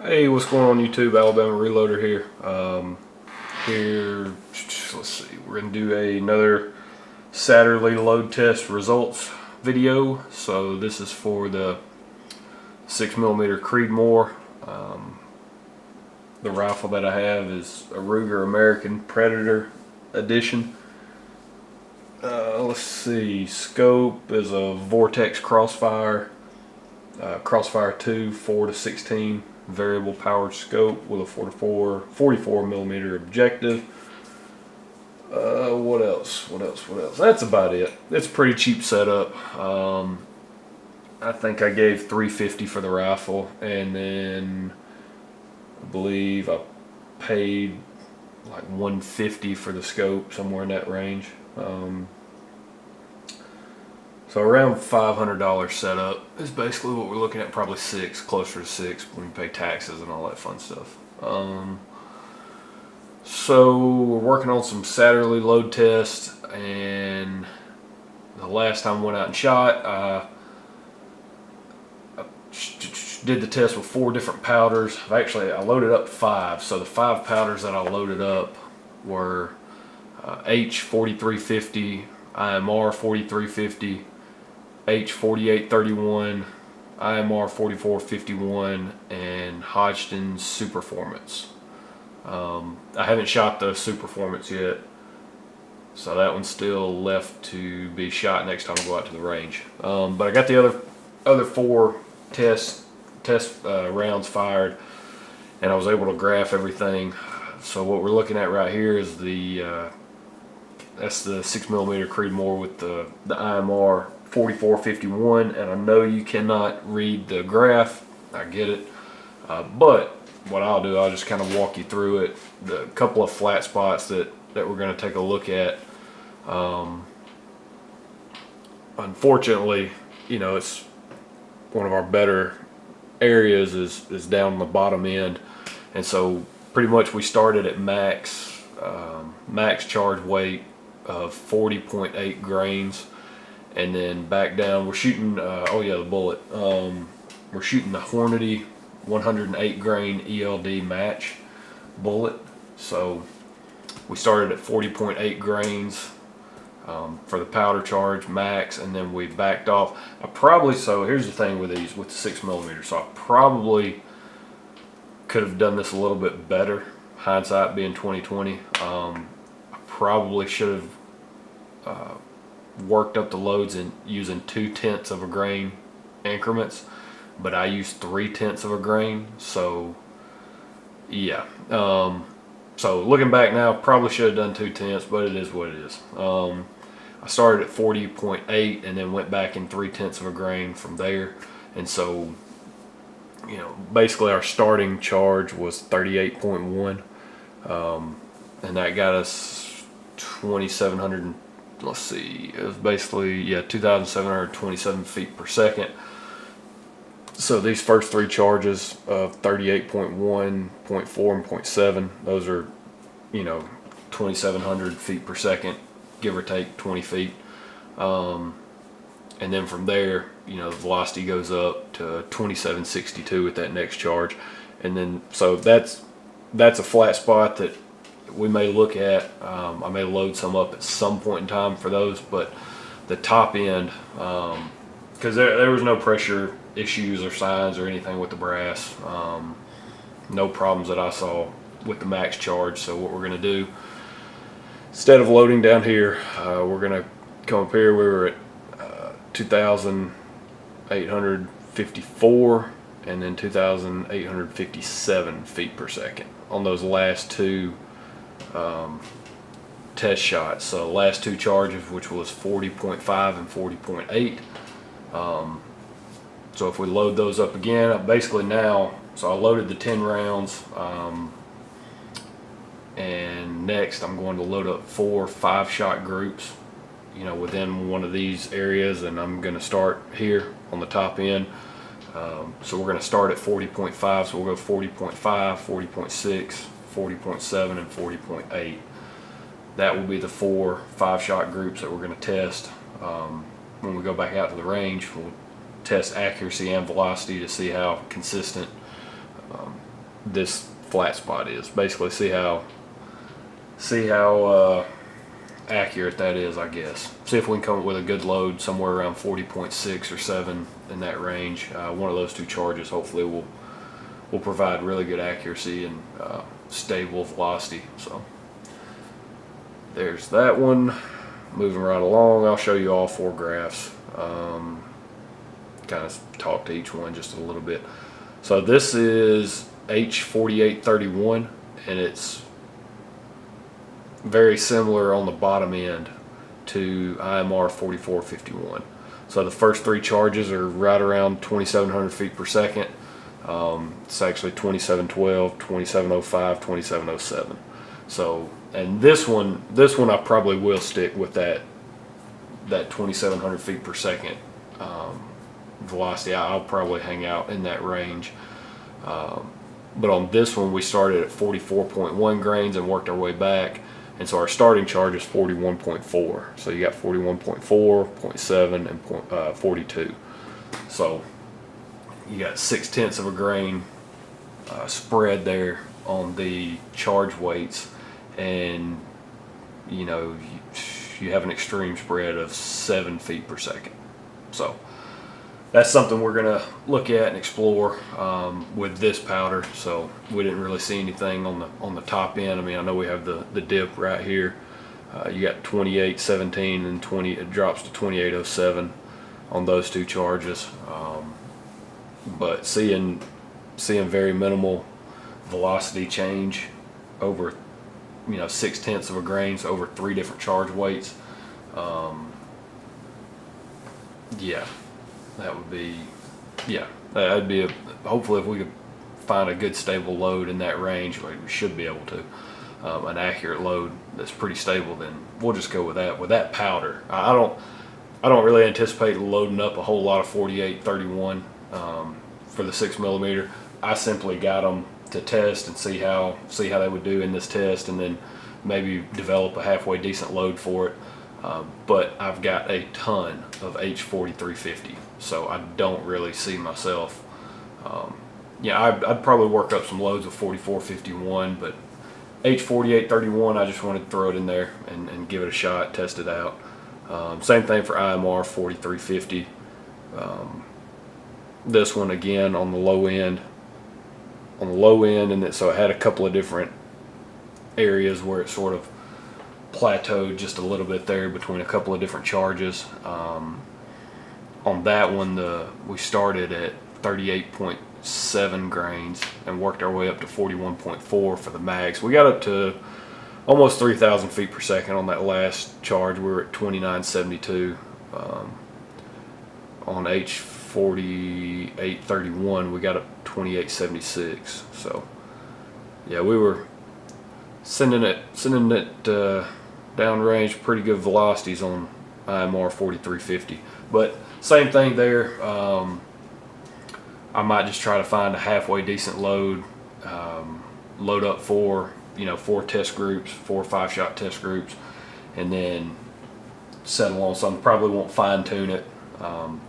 Hey, what's going on YouTube? Alabama Reloader here. Let's see, we're gonna do another Satterlee load test results video. So this is for the 6mm Creedmoor. The rifle that I have is a Ruger American Predator Edition. Let's see, scope is a Vortex Crossfire, Crossfire 2, 4 to 16 variable powered scope with a 44mm objective. What else? That's about it. It's a pretty cheap setup. I think I gave $350 for the rifle, and then I believe I paid like $150 for the scope, somewhere in that range. So around $500 setup is basically what we're looking at, probably closer to six when you pay taxes and all that fun stuff. So we're working on some Satterlee load tests, and the last time I went out and shot, I did the test with 4 different powders. I loaded up 5, so the 5 powders that I loaded up were H4350, IMR 4350, H4831, IMR 4451, and Hodgdon's Superformance. I haven't shot the Superformance yet, so that one's still left to be shot next time I go out to the range. But I got the other 4 test rounds fired, and I was able to graph everything. So what we're looking at right here is that's the 6mm Creedmoor with the IMR 4451, and I know you cannot read the graph. I get it, but what I'll do, I'll just kind of walk you through it. The couple of flat spots that we're going to take a look at. Unfortunately, it's one of our better areas is down on the bottom end, and so pretty much we started at max charge weight of 40.8 grains, and then back down we're shooting the bullet, we're shooting the Hornady 108 grain ELD match bullet. So we started at 40.8 grains for the powder charge max, and then we backed off. So here's the thing with these, with the 6mm, so I probably could have done this a little bit better, hindsight being 2020. I probably should have worked up the loads in using 0.2 of a grain increments, but I used 0.3 of a grain. So yeah, so looking back now, probably should have done 0.2, but it is what it is. I started at 40.8 and then went back in 0.3 of a grain from there, and so basically our starting charge was 38.1, and that got us 2,700. Let's see, it was basically 2,727 feet per second. So these first 3 charges of 38.1, 0.4, and 0.7, those are 2,700 feet per second, give or take 20 feet. And then from there, the velocity goes up to 2762 with that next charge. And then so that's a flat spot that we may look at. I may load some up at some point in time for those, but the top end, because there was no pressure issues or signs or anything with the brass, no problems that I saw with the max charge. So what we're going to do, instead of loading down here, we're going to come up here. We were at 2,854 and then 2,857 feet per second on those last 2 test shots. So last 2 charges, which was 40.5 and 40.8. So if we load those up again, basically now, so I loaded the 10 rounds, and next I'm going to load up 4 5-shot groups, within one of these areas, and I'm going to start here on the top end. So we're going to start at 40.5, so we'll go 40.5, 40.6, 40.7, and 40.8. That will be the 4 5-shot groups that we're going to test. When we go back out to the range, we'll test accuracy and velocity to see how consistent this flat spot is. Basically, see how accurate that is, I guess. See if we can come up with a good load somewhere around 40.6 or 7 in that range. One of those two charges hopefully will provide really good accuracy and stable velocity. So there's that one. Moving right along, I'll show you all 4 graphs. Kind of talk to each one just a little bit. So this is H4831, and it's very similar on the bottom end to IMR 4451. So the first 3 charges are right around 2,700 feet per second. It's actually 2712, 2705, 2707. So, and this one I probably will stick with that 2,700 feet per second velocity. I'll probably hang out in that range. But on this one, we started at 44.1 grains and worked our way back. And so our starting charge is 41.4. So you got 41.4, 0.7, and 42. So you got 0.6 of a grain spread there on the charge weights, and you know you have an extreme spread of 7 feet per second. So that's something we're gonna look at and explore with this powder. So we didn't really see anything on the top end. I mean, I know we have the dip right here. You got 2817 and 20. It drops to 2807 on those 2 charges. But seeing very minimal velocity change over 0.6 of a grain, so over 3 different charge weights. Yeah. That'd be hopefully if we could find a good stable load in that range, we should be able to, an accurate load that's pretty stable, then we'll just go with that. With that powder, I don't really anticipate loading up a whole lot of 4831 for the 6mm. I simply got them to test and see how they would do in this test, and then maybe develop a halfway decent load for it. But I've got a ton of H4350, so I don't really see myself. I'd probably work up some loads of 4451, but H4831, I just wanted to throw it in there and give it a shot, test it out. Same thing for IMR 4350. This one again on the low end, and so it had a couple of different areas where it sort of plateaued just a little bit there between a couple of different charges. On that one, we started at 38.7 grains and worked our way up to 41.4 for the max. We got up to almost 3,000 feet per second on that last charge. We were at 2972. On H4831, we got up 2876. So yeah, we were sending it downrange, pretty good velocities on IMR 4350. But same thing there. I might just try to find a halfway decent load, load up 4 test groups, 4 or 5 shot test groups, and then settle on something. Probably won't fine tune it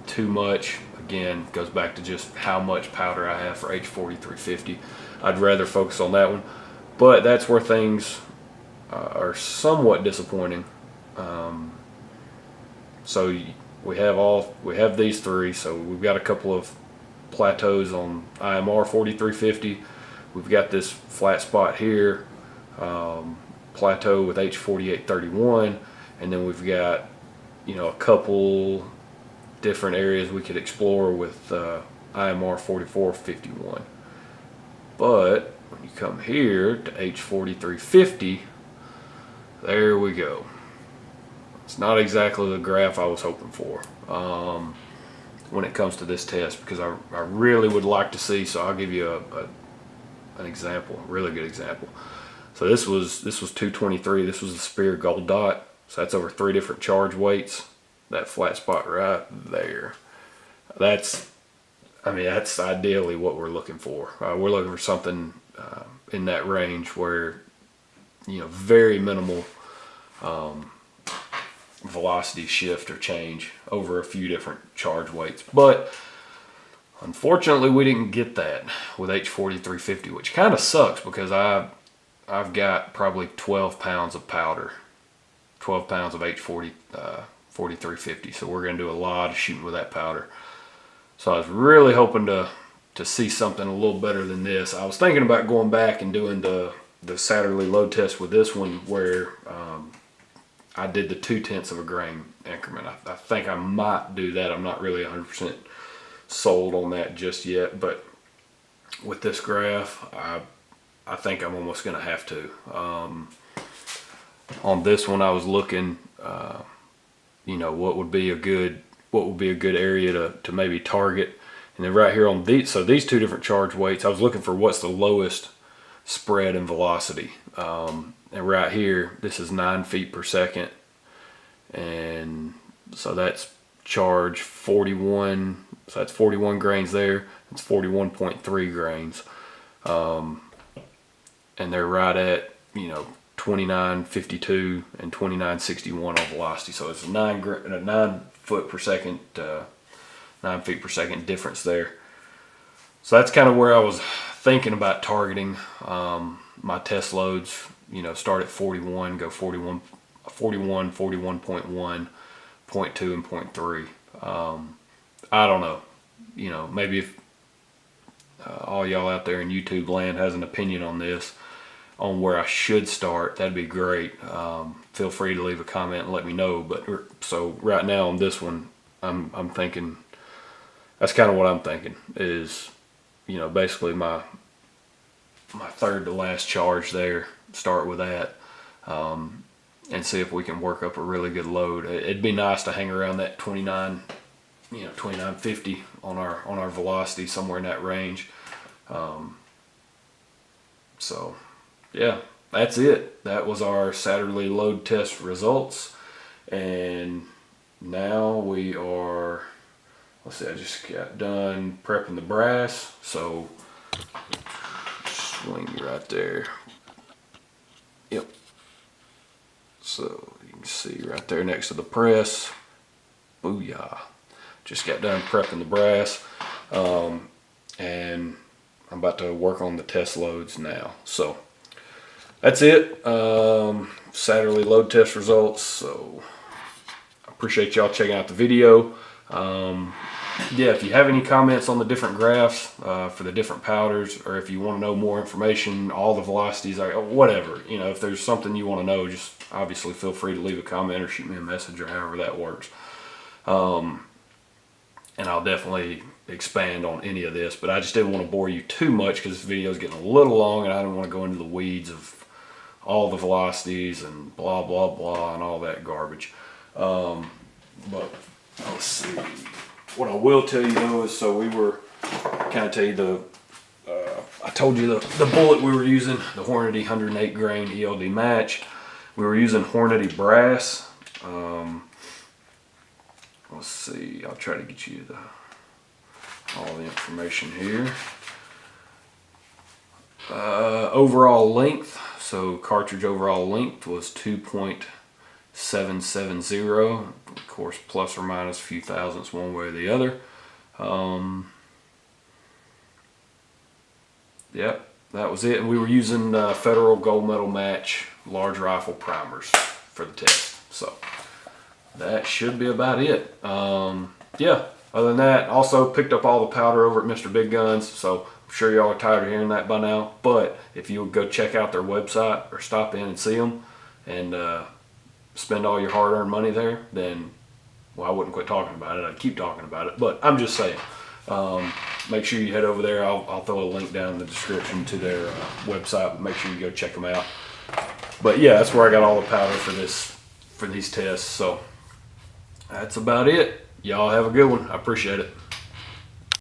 too much. Again, goes back to just how much powder I have for H4350. I'd rather focus on that one, but that's where things are somewhat disappointing. So we have these 3. So we've got a couple of plateaus on IMR 4350. We've got this flat spot here, plateau with H4831, and then we've got a couple different areas we could explore with IMR 4451. But when you come here to H4350, there we go. It's not exactly the graph I was hoping for when it comes to this test, because I really would like to see. So I'll give you an example, a really good example. So this was 223. This was the Spear Gold Dot. So that's over 3 different charge weights. That flat spot right there. That's ideally what we're looking for. We're looking for something in that range where very minimal velocity shift or change over a few different charge weights. But Unfortunately, we didn't get that with H4350, which kind of sucks because I've got probably 12 pounds of powder, 12 pounds of H4350. So we're going to do a lot of shooting with that powder. So I was really hoping to see something a little better than this. I was thinking about going back and doing the Satterlee load test with this one, where I did the 0.2 of a grain increment. I think I might do that. I'm not really 100% sold on that just yet, but with this graph, I think I'm almost going to have to. On this one, I was looking, you know, what would be a good area to maybe target. And then right here on these two different charge weights, I was looking for what's the lowest spread in velocity. And right here, this is 9 feet per second. And so that's charge 41. So that's 41 grains there. It's 41.3 grains. And they're right at, you know, 29.52 and 29.61 on velocity. So it's a 9 foot per second, 9 feet per second difference there. So that's kind of where I was thinking about targeting my test loads. You know, start at 41, go 41, 41.1, 0.2, and 0.3. I don't know. You know, maybe if all y'all out there in YouTube land has an opinion on this, on where I should start, that'd be great. Feel free to leave a comment and let me know. But so right now on this one, I'm thinking, that's kind of what I'm thinking is, you know, basically my third to last charge there, start with that, and see if we can work up a really good load. It'd be nice to hang around that 29, you know, 29.50 on our velocity, somewhere in that range. So yeah, that's it. That was our Satterlee load test results, and now we are, let's see, I just got done prepping the brass, so swing right there. Yep. So you can see right there next to the press. Booyah. Just got done prepping the brass, and I'm about to work on the test loads now. So that's it. Satterlee load test results. So I appreciate y'all checking out the video. Yeah, if you have any comments on the different graphs for the different powders, or if you want to know more information, all the velocities, whatever, you know, if there's something you want to know, just obviously feel free to leave a comment or shoot me a message or however that works. And I'll definitely expand on any of this, but I just didn't want to bore you too much because this video is getting a little long and I didn't want to go into the weeds of all the velocities and blah blah blah and all that garbage. But let's see. What I will tell you though is, so we were, kind of tell you I told you the bullet we were using, the Hornady 108 grain ELD match. We were using Hornady brass. Let's see, I'll try to get you all the information here. Overall length, so cartridge overall length was 2.770, of course plus or minus a few thousandths one way or the other. Yep, that was it. And we were using Federal Gold Medal Match large rifle primers for the test. So that should be about it. Yeah, other than that, also picked up all the powder over at Mr. Big Guns, so I'm sure y'all are tired of hearing that by now, but if you would go check out their website or stop in and see them and spend all your hard-earned money there, then, well, I wouldn't quit talking about it. I'd keep talking about it, but I'm just saying, make sure you head over there. I'll throw a link down in the description to their website, but make sure you go check them out. But yeah, that's where I got all the powder for these tests, so that's about it. Y'all have a good one. I appreciate it.